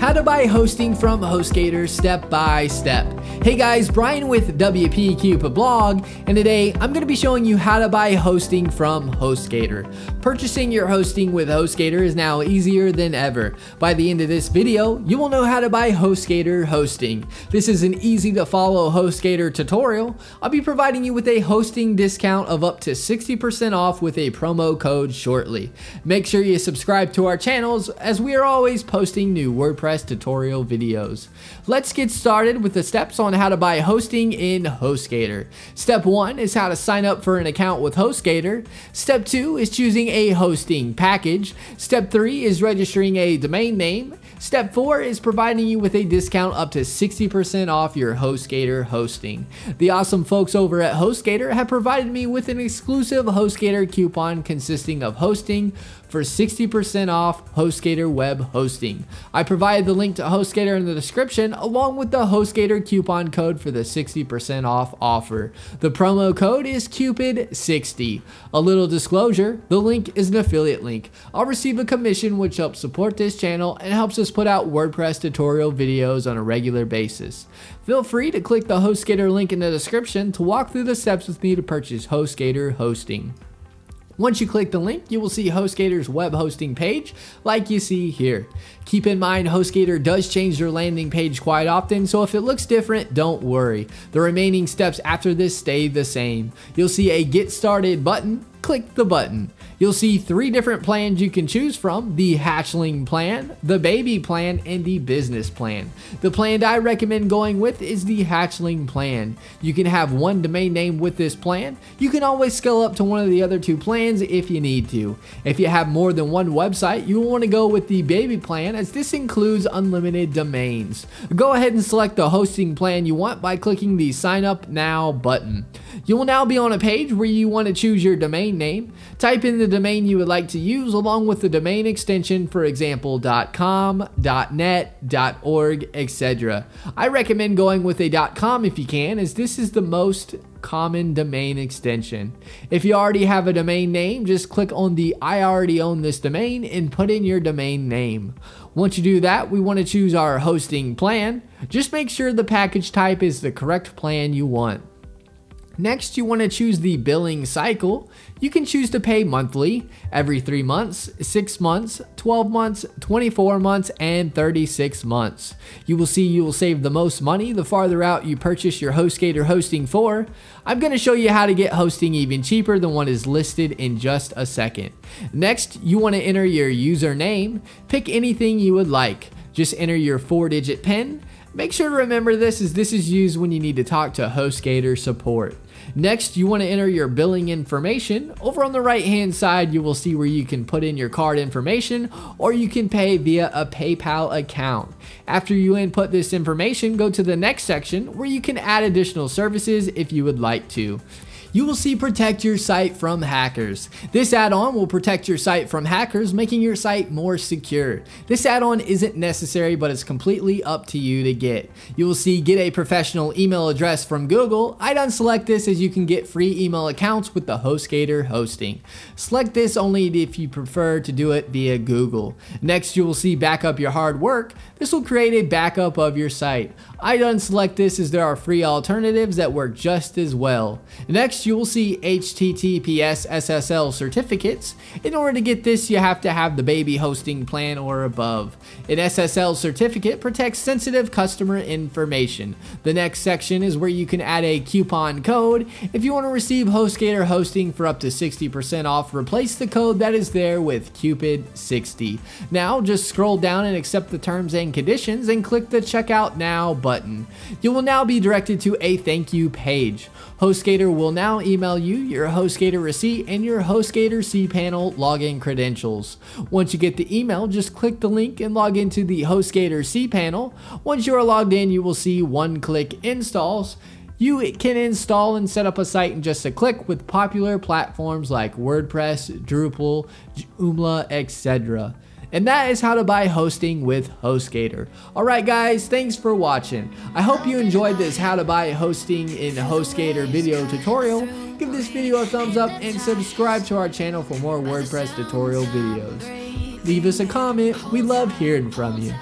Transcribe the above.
How to buy hosting from Hostgator step by step. Hey guys, Brian with WP Cupid blog, and today I'm going to be showing you how to buy hosting from Hostgator. Purchasing your hosting with Hostgator is now easier than ever. By the end of this video, you will know how to buy Hostgator hosting. This is an easy to follow Hostgator tutorial. I'll be providing you with a hosting discount of up to 60% off with a promo code shortly. Make sure you subscribe to our channels as we are always posting new WordPress tutorial videos. Let's get started with the steps on how to buy hosting in Hostgator. Step 1 is how to sign up for an account with Hostgator. Step 2 is choosing a hosting package. Step 3 is registering a domain name. Step 4 is providing you with a discount up to 60% off your Hostgator hosting. The awesome folks over at Hostgator have provided me with an exclusive Hostgator coupon consisting of hosting for 60% off Hostgator web hosting. I provided the link to Hostgator in the description along with the Hostgator coupon code for the 60% off offer. The promo code is Cupid60. A little disclosure, the link is an affiliate link. I'll receive a commission which helps support this channel and helps us put out WordPress tutorial videos on a regular basis. Feel free to click the Hostgator link in the description to walk through the steps with me to purchase Hostgator hosting. Once you click the link, you will see Hostgator's web hosting page like you see here. Keep in mind, Hostgator does change their landing page quite often, so if it looks different, don't worry. The remaining steps after this stay the same. You'll see a Get Started button. Click the button. You'll see 3 different plans you can choose from: the hatchling plan, the baby plan, and the business plan. The plan I recommend going with is the hatchling plan. You can have one domain name with this plan. You can always scale up to one of the other 2 plans if you need to. If you have more than one website, you will want to go with the baby plan as this includes unlimited domains. Go ahead and select the hosting plan you want by clicking the Sign Up Now button. You will now be on a page where you want to choose your domain name. Type in the domain you would like to use along with the domain extension, for example .com, .net, .org, etc. I recommend going with a .com if you can, as this is the most common domain extension. If you already have a domain name, just click on the I already own this domain and put in your domain name. Once you do that, we want to choose our hosting plan. Just make sure the package type is the correct plan you want. Next, you want to choose the billing cycle. You can choose to pay monthly, every 3 months, 6 months, 12 months, 24 months, and 36 months. You will see you will save the most money the farther out you purchase your Hostgator hosting for. I'm going to show you how to get hosting even cheaper than what is listed in just a second. Next, you want to enter your username. Pick anything you would like. Just enter your 4-digit PIN. Make sure to remember this, as this is used when you need to talk to Hostgator support. Next, you want to enter your billing information. Over on the right hand side, you will see where you can put in your card information, or you can pay via a PayPal account. After you input this information, go to the next section where you can add additional services if you would like to. You will see Protect Your Site from Hackers. This add-on will protect your site from hackers, making your site more secure. This add-on isn't necessary, but it's completely up to you to get. You will see Get a Professional Email Address from Google. I'd unselect this as you can get free email accounts with the Hostgator hosting. Select this only if you prefer to do it via Google. Next, you will see Backup Your Hard Work. This will create a backup of your site. I'd unselect this as there are free alternatives that work just as well. Next, you will see HTTPS SSL certificates. In order to get this, you have to have the baby hosting plan or above. An SSL certificate protects sensitive customer information. The next section is where you can add a coupon code. If you want to receive Hostgator hosting for up to 60% off, replace the code that is there with Cupid60. Now, just scroll down and accept the terms and conditions and click the Checkout Now button. You will now be directed to a thank you page. Hostgator will now email you your Hostgator receipt and your Hostgator cPanel login credentials. Once you get the email, just click the link and log into the Hostgator cPanel. Once you are logged in, you will see one-click installs. You can install and set up a site in just a click with popular platforms like WordPress, Drupal, Joomla, etc. And that is how to buy hosting with Hostgator. Alright guys, thanks for watching. I hope you enjoyed this how to buy hosting in Hostgator video tutorial. Give this video a thumbs up and subscribe to our channel for more WordPress tutorial videos. Leave us a comment, we love hearing from you.